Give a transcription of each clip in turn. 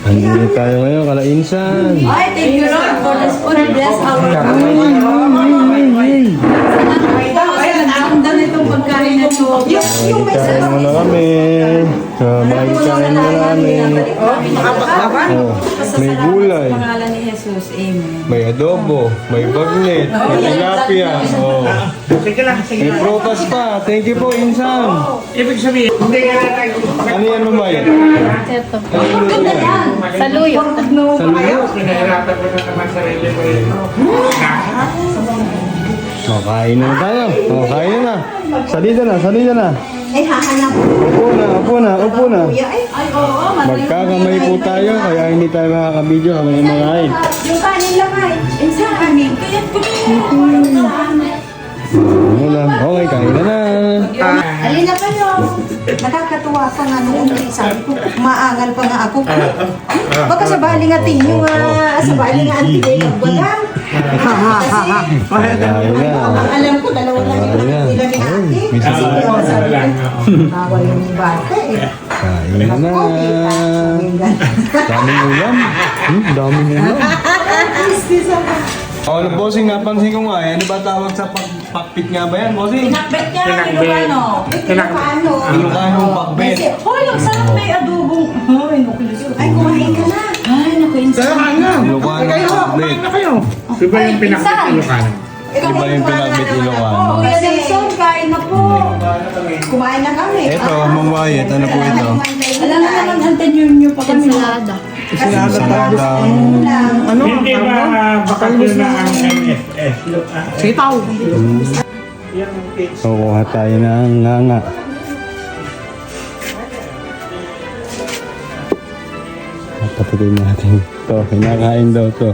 Andito tayo ngayon, kalainsan. Ay, thank you Lord for this food. Bless our food. Ang dami itong pagkain na ito. Kain muna kami. Kain muna namin. Oh, may gulay. Sa pangalan ni Jesus. Amen. May adobo. May bagnet. May tilapia. Oh. Sige lang, sige May lang. protas pa. Thank you po, Insan. Ibig sabihin, hindi ka na Ano yan, mamay? Ito. Saluyot. Saluyot. Pinahirapan ko na naman sarili ko eh. Kain na tayo. Kain na. Salida na, salida na. Eh, hahanap ko. Upo na, upo na. Kuya, eh. Ay, oo. Magkakamay po tayo, kaya hindi tayo makakabidyo habang kumakain. Yung kanin lang ay. Eh, sa kanin. Kaya ko. Ano lang, okay, kain na na. Alin na kayo. Nakakatuwa pa nga noong sabi ko, maangal pa nga ako. Baka sa baling atin yung sa baling atin yung balang. Kain na. Alam ko, dalawa lang yung Kain na. nila ni ate. May sasabi. Bawal yung bata eh. Kain na. Daming ulam. Daming ulam. Oh, ano, bossing, napansin ko nga eh. Ano ba tawag sa pakpit nga ba yan, bossing? Pinakbet niya, Ilocano. Ilocano. Ilocano pakbet. Hoy, ang sarap may adobong. Ay, ay, kumain ka na. Ay, naku, insan. Ilocano pakbet. Ano kayo? Iba yung pinakit Ilocano. Iba yung pinakbet Ilocano. Kuya Nelson, kain na po. Kumain na kami. Ito, Ma'am Wyatt, ano po ito? Alam mo naman, antenyo nyo pa kami. Ensalada. Saladang... Ano? Hindi ba baka yun na ang MSS? Sitaw. Kukuha tayo ng nganga. Patikin natin. Ito, kinakain daw to.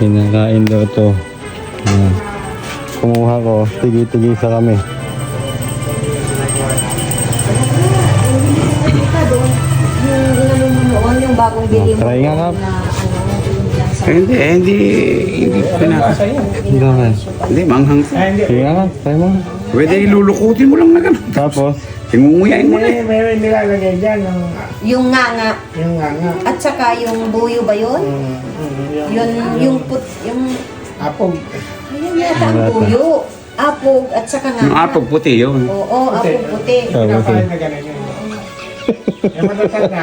Kinakain daw to. Ayan. Kumuha ko, tigi-tigisa kami. Yung bagong bili mo. Try nga kap. Hindi pinaka. Hindi, manghang. Sige nga kap, try mo. Pwede ilulukutin mo lang na gano'n. Tapos, Tingunguyain mo na. Hindi, meron nilalagay dyan Yung nga. yung nga. At saka yung buyo ba yun? Yun, yung Apog. ayun yata ang buyo. Apog at saka nga. Yung apog puti yun. Oo, apog puti. Pinapahid na gano'n yun. Yung matatanda,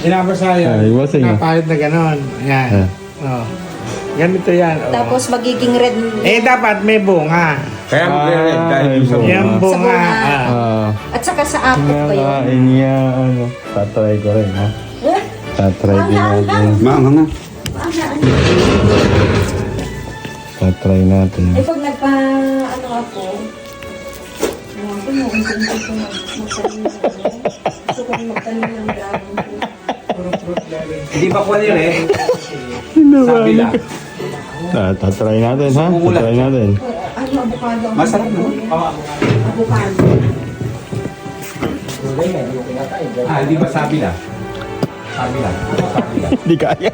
binabasa yun. Ay, bossing. Pinapahid na gano'n. Yan. Oh. Ganito yan. Oh. Tapos magiging red. Dapat may bunga. Kaya magre-red dahil yung sa bunga. Yung Sa bunga. bunga. Ah. At saka sa apog pa yun. kinakain niya, ano. Tatry ko rin, ha? Eh? Tatry din natin. Manghang nga. Tatry natin. Eh pag ano ako, gusto ko magtanim ng dragon fruit. Hindi ba kuha nila eh? Sabi lang. Tatry natin, ha? Tatry natin. Ano, avocado? Masarap no? Avocado. Hindi ba sabi lang? Sabi lang. Hindi kaya.